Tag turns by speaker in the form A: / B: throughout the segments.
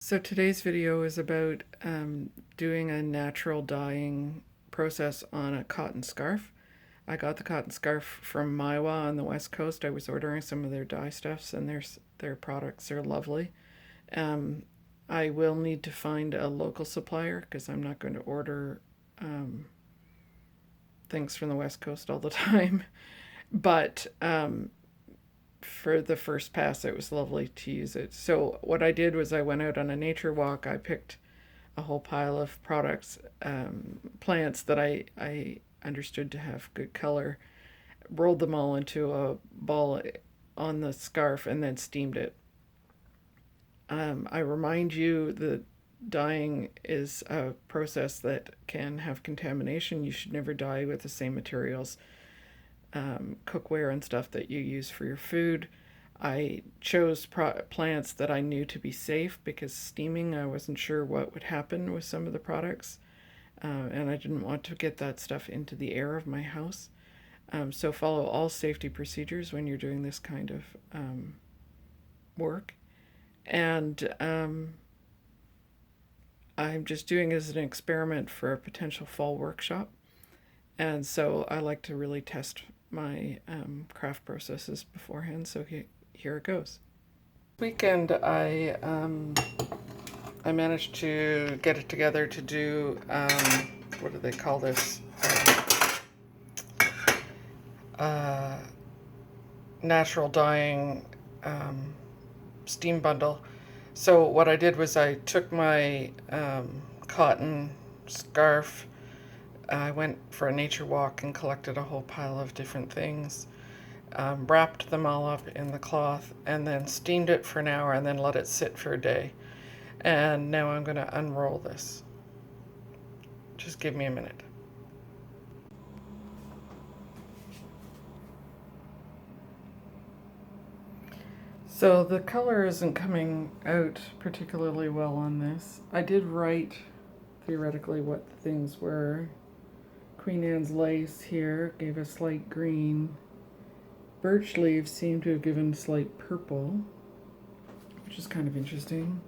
A: So today's video is about doing a natural dyeing process on a cotton scarf. I got the cotton scarf from Maiwa on the west coast. I was ordering some of their dye stuffs, and their products are lovely. Um, I will need to find a local supplier because I'm not going to order um, things from the west coast all the time. But for the first pass, it was lovely to use it. So what I did was I went out on a nature walk. I picked a whole pile of products, plants that I understood to have good color, rolled them all into a ball on the scarf, and then steamed it. I remind you that dyeing is a process that can have contamination. You should never dye with the same materials, cookware and stuff that you use for your food. I chose plants that I knew to be safe because steaming, I wasn't sure what would happen with some of the products, and I didn't want to get that stuff into the air of my house. So follow all safety procedures when you're doing this kind of work. And I'm just doing it as an experiment for a potential fall workshop. And so I like to really test my craft processes beforehand. So here it goes. Weekend, I managed to get it together to do what do they call this? Uh, Natural dyeing steam bundle. So what I did was I took my cotton scarf. I went for a nature walk and collected a whole pile of different things. Wrapped them all up in the cloth and then steamed it for an hour and then let it sit for a day. And now I'm going to unroll this. Just give me a minute. So the color isn't coming out particularly well on this. I did write theoretically what the things were. Queen Anne's lace here gave a slight green. Birch leaves seem to have given slight purple, which is kind of interesting.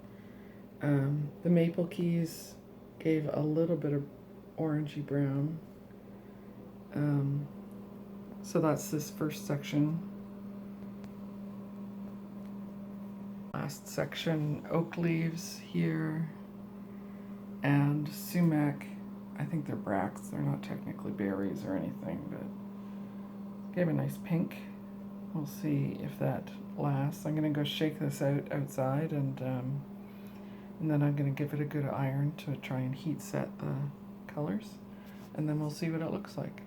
A: The maple keys gave a little bit of orangey brown. So that's this first section. Last section, oak leaves here, and sumac. I think they're bracts. They're not technically berries or anything, but gave a nice pink. We'll see if that lasts. I'm going to go shake this out outside, and then I'm going to give it a good iron to try and heat set the colors, and then we'll see what it looks like.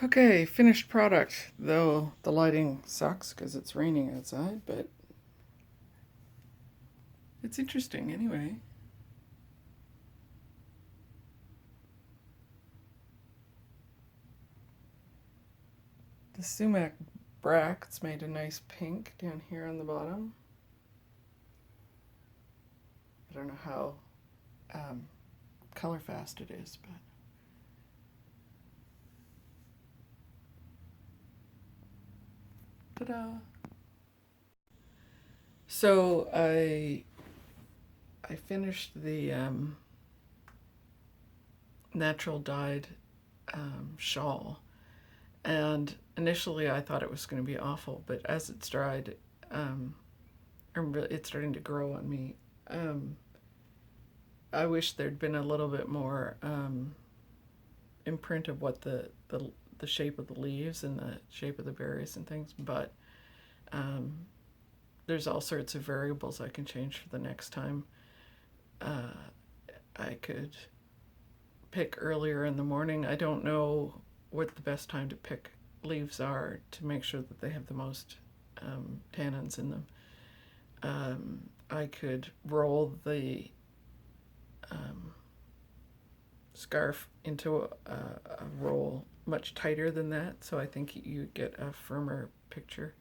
A: Okay, finished product, though the lighting sucks because it's raining outside, but it's interesting anyway. The sumac bracts made a nice pink down here on the bottom. I don't know how color fast it is, but ta-da! So I finished the natural dyed shawl, and initially I thought it was going to be awful, but as it's dried, it's starting to grow on me. I wish there'd been a little bit more imprint of what the shape of the leaves and the shape of the berries and things, but there's all sorts of variables I can change for the next time. I could pick earlier in the morning. I don't know what the best time to pick leaves are to make sure that they have the most tannins in them. I could roll the scarf into a roll much tighter than that, so I think you get a firmer picture.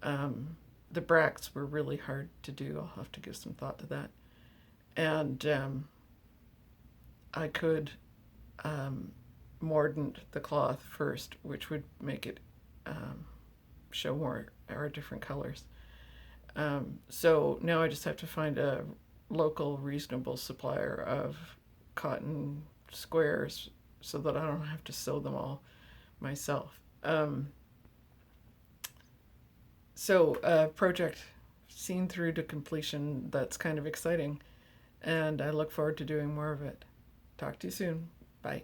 A: The bracts were really hard to do. I'll have to give some thought to that. And I could mordant the cloth first, which would make it show more or different colors. So now I just have to find a local reasonable supplier of cotton squares so that I don't have to sew them all myself. So project seen through to completion. That's kind of exciting, and I look forward to doing more of it. Talk to you soon. Bye.